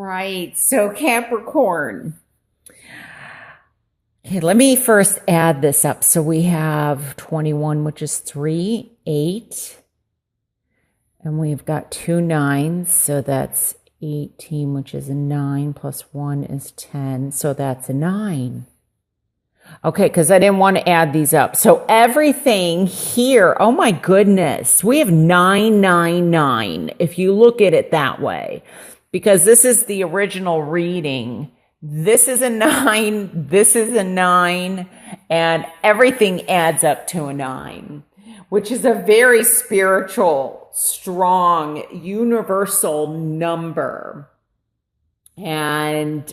right. So Capricorn. Okay, let me first add this up. So we have 21, which is 3, 8. And we've got 2 9s. So that's 18, which is a 9, plus 1 is 10. So that's a 9. Okay, because I didn't want to add these up. So everything here, oh my goodness, we have 999 if you look at it that way. Because this is the original reading. This is a 9, this is a 9, and everything adds up to a 9, which is a very spiritual, strong, universal number. And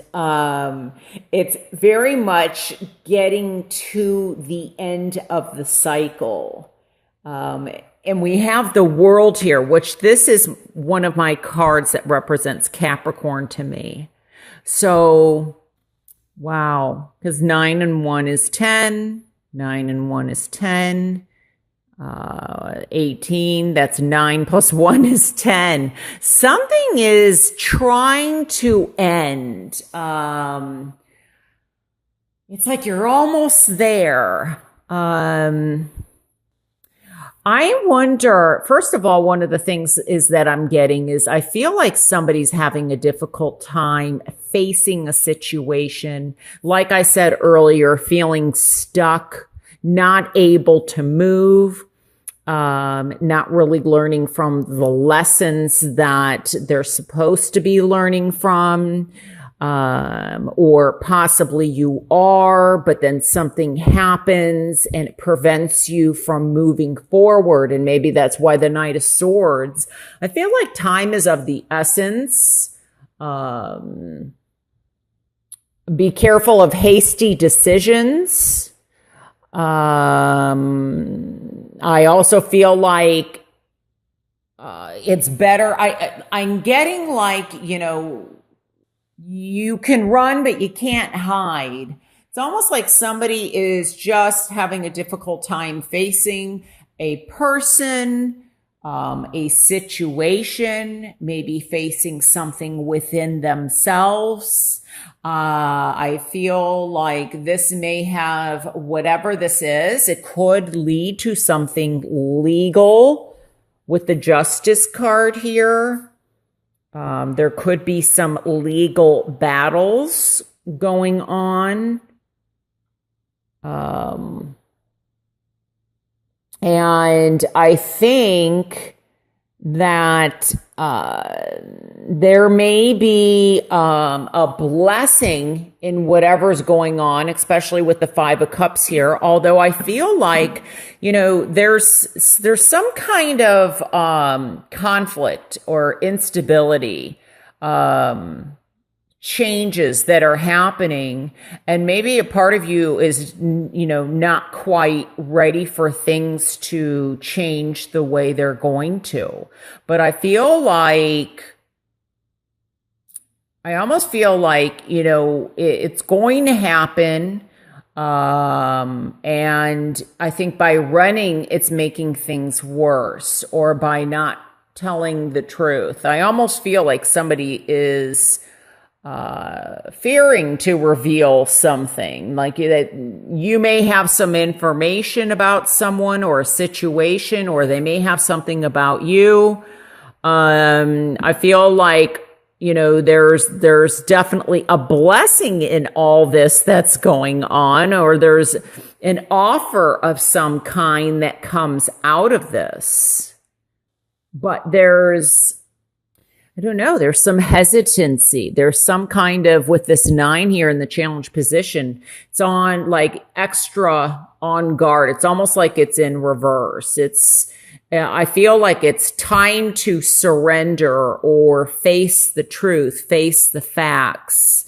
it's very much getting to the end of the cycle. And we have the world here, which this is one of my cards that represents Capricorn to me. So, wow, because 9 and 1 is 10, 9 and 1 is 10, 18, that's 9 plus 1 is 10. Something is trying to end. It's like you're almost there. I wonder, first of all, one of the things is that I'm getting is I feel like somebody's having a difficult time facing a situation. Like I said earlier, feeling stuck, not able to move, not really learning from the lessons that they're supposed to be learning from. Or possibly you are, but then something happens and it prevents you from moving forward. And maybe that's why the Knight of Swords. I feel like time is of the essence. Be careful of hasty decisions. I also feel like it's better. I'm getting like, you can run, but you can't hide. It's almost like somebody is just having a difficult time facing a person, a situation, maybe facing something within themselves. I feel like this may have, whatever this is, it could lead to something legal with the Justice card here. There could be some legal battles going on. And I think that there may be a blessing in whatever's going on, especially with the 5 of Cups here. Although I feel like, there's some kind of conflict or instability, changes that are happening, and maybe a part of you is, not quite ready for things to change the way they're going to. But I almost feel like, it's going to happen. And I think by running, it's making things worse, or by not telling the truth. I almost feel like somebody is fearing to reveal something, like that you may have some information about someone or a situation, or they may have something about you. I feel like, there's definitely a blessing in all this that's going on, or there's an offer of some kind that comes out of this. But there's some hesitancy. There's some kind of, with this 9 here in the challenge position, it's on like extra on guard. It's almost like it's in reverse. I feel like it's time to surrender or face the truth, face the facts,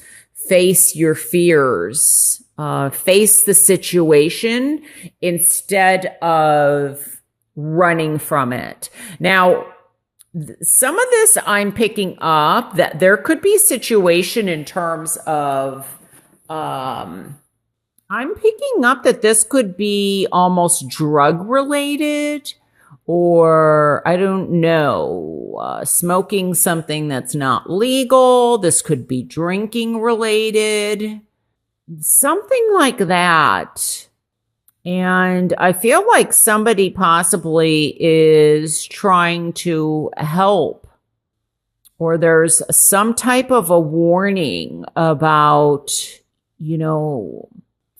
face your fears, face the situation instead of running from it. Now, some of this I'm picking up that there could be a situation in terms of, I'm picking up that this could be almost drug related, or I don't know, smoking something that's not legal. This could be drinking related, something like that. And I feel like somebody possibly is trying to help, or there's some type of a warning about,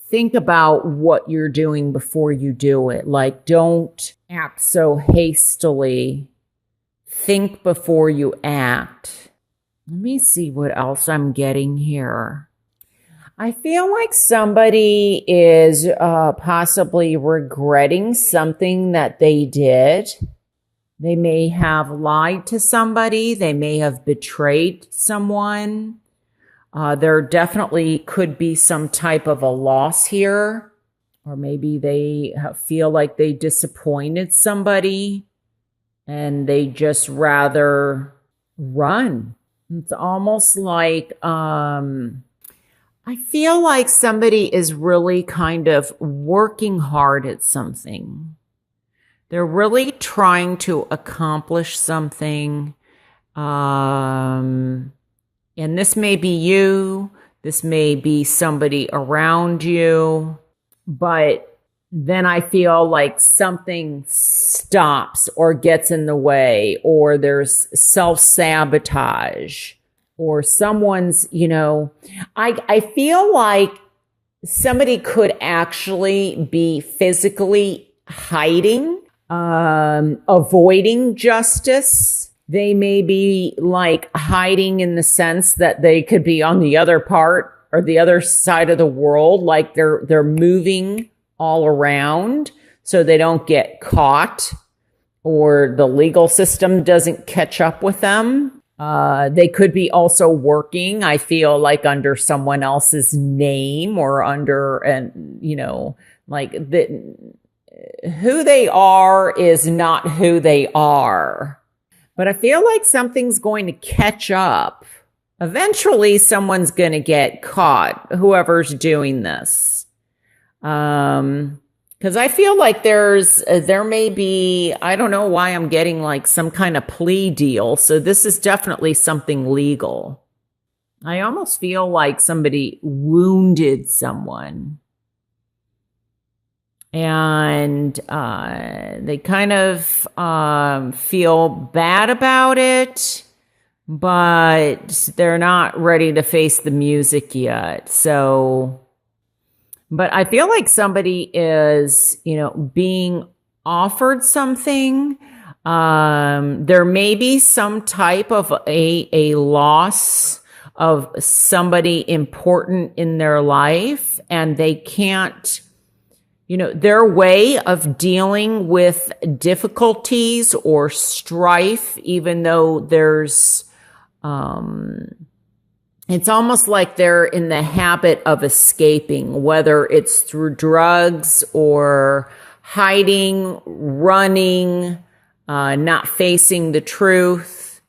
think about what you're doing before you do it. Like, don't act so hastily. Think before you act. Let me see what else I'm getting here. I feel like somebody is possibly regretting something that they did. They may have lied to somebody. They may have betrayed someone. There definitely could be some type of a loss here, or maybe they feel like they disappointed somebody and they just rather run. It's almost like, I feel like somebody is really kind of working hard at something. They're really trying to accomplish something. And this may be you, this may be somebody around you, but then I feel like something stops or gets in the way, or there's self-sabotage, or someone's, I feel like somebody could actually be physically hiding, avoiding justice. They may be like hiding in the sense that they could be on the other part or the other side of the world. Like they're moving all around so they don't get caught, or the legal system doesn't catch up with them. They could be also working, I feel like, under someone else's name, or under, like who they are is not who they are. But I feel like something's going to catch up. Eventually, someone's going to get caught, whoever's doing this. Because I feel like there may be, I don't know why I'm getting like some kind of plea deal. So this is definitely something legal. I almost feel like somebody wounded someone. And they kind of feel bad about it, but they're not ready to face the music yet. So, but I feel like somebody is, being offered something. There may be some type of a loss of somebody important in their life, and they can't, their way of dealing with difficulties or strife, even though there's, it's almost like they're in the habit of escaping, whether it's through drugs or hiding, running, not facing the truth.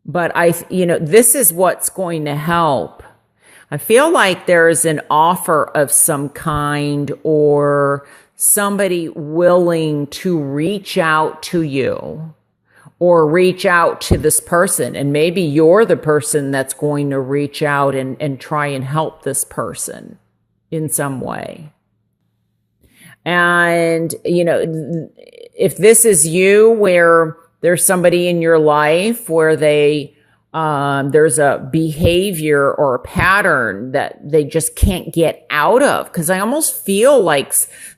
But this is what's going to help. I feel like there's an offer of some kind, or somebody willing to reach out to you or reach out to this person. And maybe you're the person that's going to reach out and try and help this person in some way. And, if this is you, where there's somebody in your life where there's a behavior or a pattern that they just can't get out of, because I almost feel like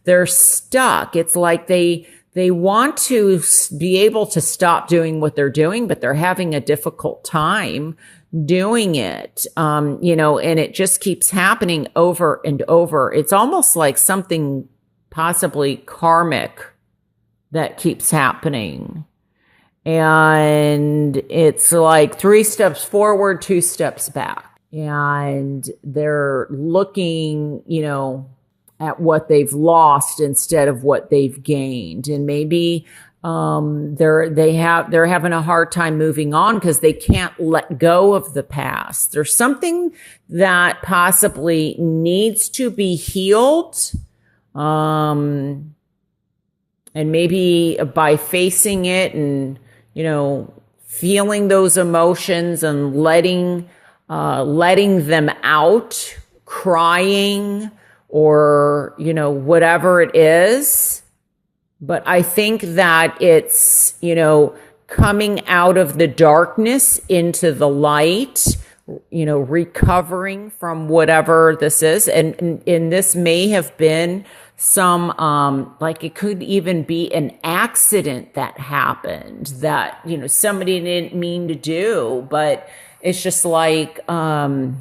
they're stuck. It's like they want to be able to stop doing what they're doing, but they're having a difficult time doing it. And it just keeps happening over and over. It's almost like something possibly karmic that keeps happening. And it's like 3 steps forward, 2 steps back. And they're looking, at what they've lost instead of what they've gained. And maybe they're having a hard time moving on because they can't let go of the past. There's something that possibly needs to be healed. And And maybe by facing it and, feeling those emotions and letting them out, crying or, whatever it is. But I think that it's, coming out of the darkness into the light, recovering from whatever this is. And this may have been some, like it could even be an accident that happened that, somebody didn't mean to do, but it's just like, they're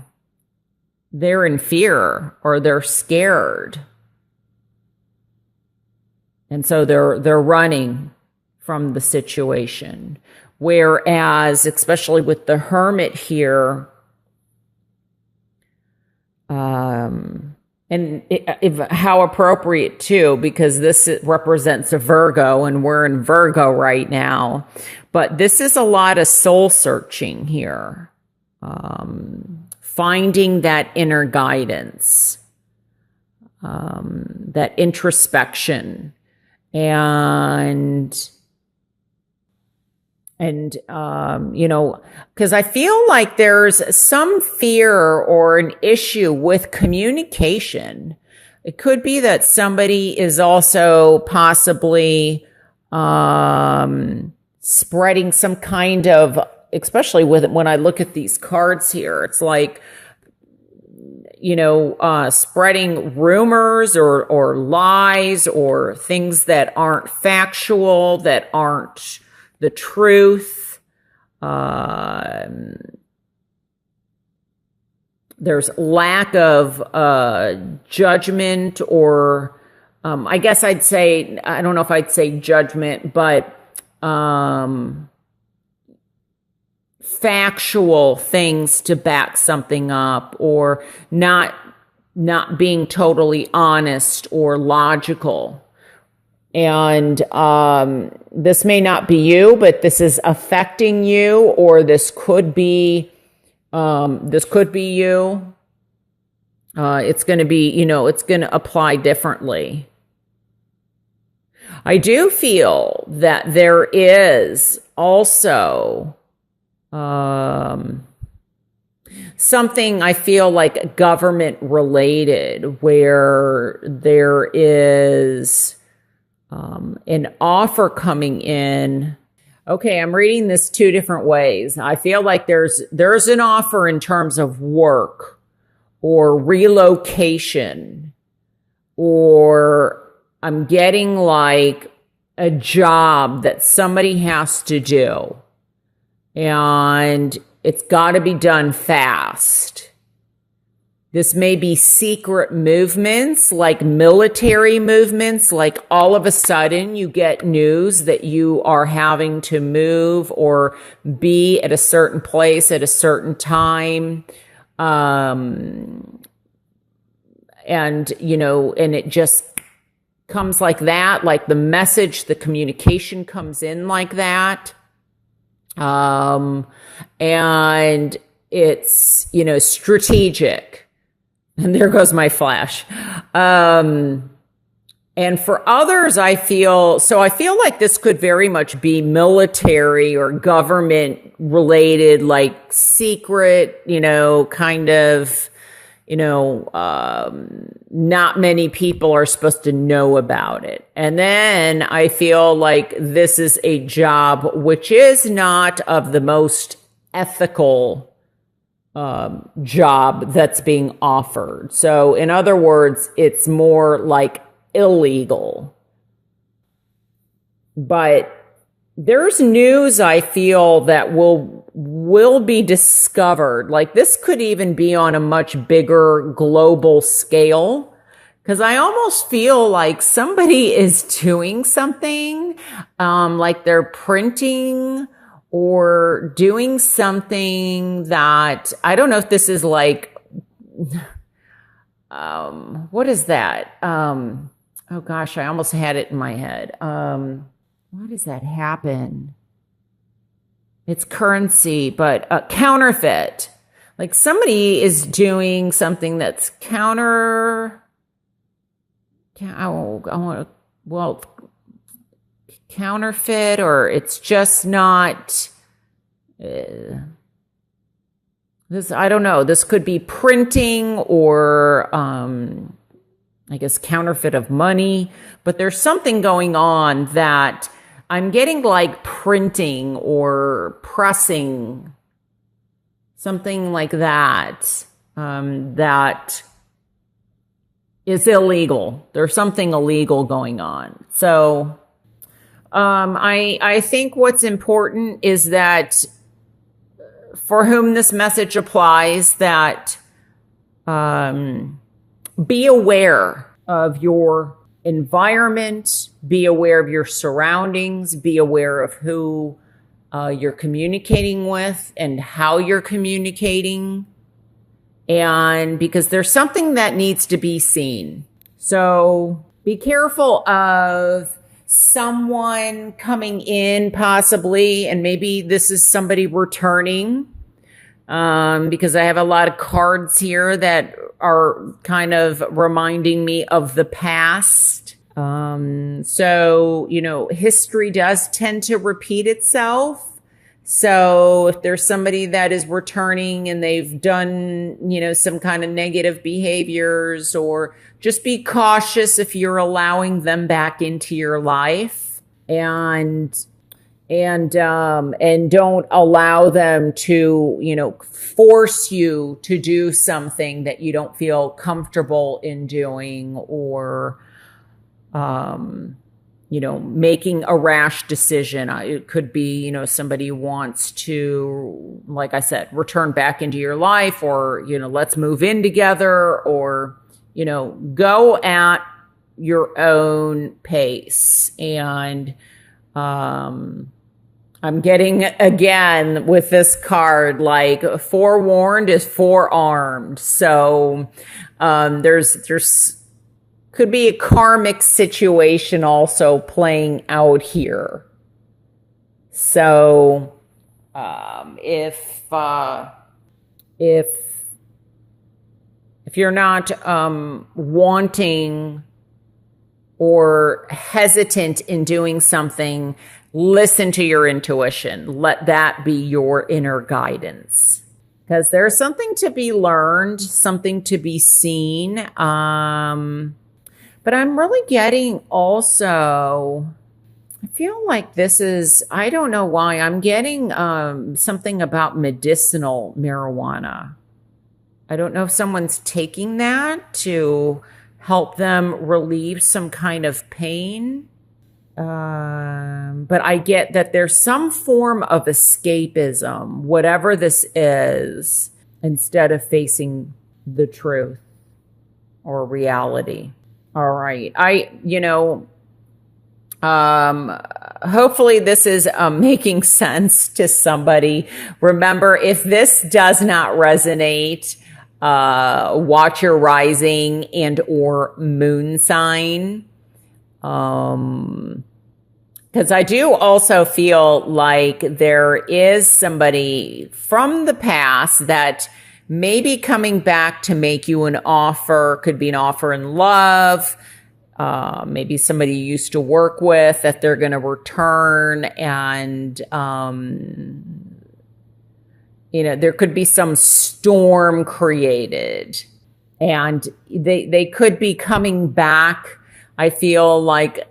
in fear or they're scared. And so they're running from the situation. Whereas, especially with the Hermit here, how appropriate too, because this represents a Virgo and we're in Virgo right now. But this is a lot of soul searching here. Finding that inner guidance, that introspection, and because I feel like there's some fear or an issue with communication. It could be that somebody is also possibly spreading some kind of, especially when I look at these cards here, it's like, spreading rumors or lies or things that aren't factual, that aren't the truth. There's lack of judgment or, I guess I'd say, I don't know if I'd say judgment, but factual things to back something up, or not being totally honest or logical. And this may not be you, but this is affecting you, or this could be you. It's going to be, it's going to apply differently. I do feel that there is also something I feel like government related, where there is an offer coming in. Okay, I'm reading this two different ways. I feel like there's an offer in terms of work or relocation, or I'm getting like a job that somebody has to do, and it's got to be done fast. This may be secret movements, like military movements, like all of a sudden you get news that you are having to move or be at a certain place at a certain time. And it just comes like that, like the message, the communication comes in like that. And it's, strategic. And there goes my flash. And for others, I feel like this could very much be military or government related, like secret, kind of, not many people are supposed to know about it. And then I feel like this is a job which is not of the most ethical job that's being offered. So in other words, it's more like illegal. But there's news I feel that will be discovered. Like this could even be on a much bigger global scale, because I almost feel like somebody is doing something, like they're printing or doing something that, I don't know if this is like, what is that? Oh gosh, I almost had it in my head. Why does that happen? It's currency, but counterfeit. Like somebody is doing something that's counterfeit, or it's just not, this, I don't know. This could be printing or, I guess, counterfeit of money, but there's something going on that I'm getting like printing or pressing, something like that, that is illegal. There's something illegal going on. So, I think what's important is that for whom this message applies, that be aware of your environment, be aware of your surroundings, be aware of who you're communicating with and how you're communicating. And because there's something that needs to be seen. So be careful of someone coming in possibly, and maybe this is somebody returning, because I have a lot of cards here that are kind of reminding me of the past. So, history does tend to repeat itself. So if there's somebody that is returning and they've done, some kind of negative behaviors, or just be cautious if you're allowing them back into your life, and don't allow them to, force you to do something that you don't feel comfortable in doing, or, making a rash decision. It could be, somebody wants to, like I said, return back into your life, or, let's move in together, or, go at your own pace. And, I'm getting, again, with this card, like forewarned is forearmed. So, there's could be a karmic situation also playing out here. So, if you're not wanting or hesitant in doing something, listen to your intuition. Let that be your inner guidance. Because there's something to be learned, something to be seen. But I'm really getting also, I feel like this is, I don't know why, I'm getting something about medicinal marijuana. I don't know if someone's taking that to help them relieve some kind of pain. But I get that there's some form of escapism, whatever this is, instead of facing the truth or reality. All right. Hopefully this is making sense to somebody. Remember, if this does not resonate, watch your rising and or moon sign. Because I do also feel like there is somebody from the past that may be coming back to make you an offer. Could be an offer in love. Maybe somebody you used to work with that they're going to return, and there could be some storm created, and they could be coming back. I feel like,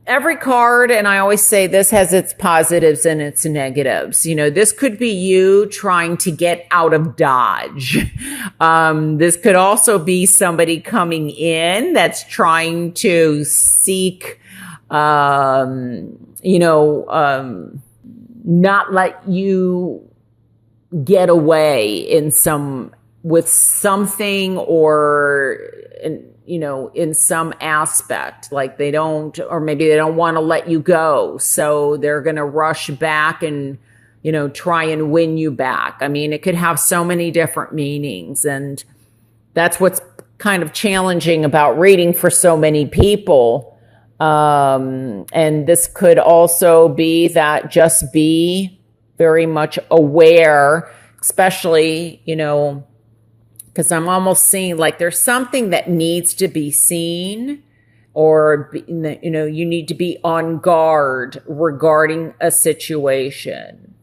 every card, and I always say this has its positives and its negatives. This could be you trying to get out of Dodge. This could also be somebody coming in that's trying to seek, not let you get away with something, or in some aspect, like they don't, or maybe they don't want to let you go. So they're going to rush back and, try and win you back. I mean, it could have so many different meanings. And that's what's kind of challenging about reading for so many people. And this could also be that, just be very much aware, especially, because I'm almost seeing like there's something that needs to be seen, or, you know, you need to be on guard regarding a situation.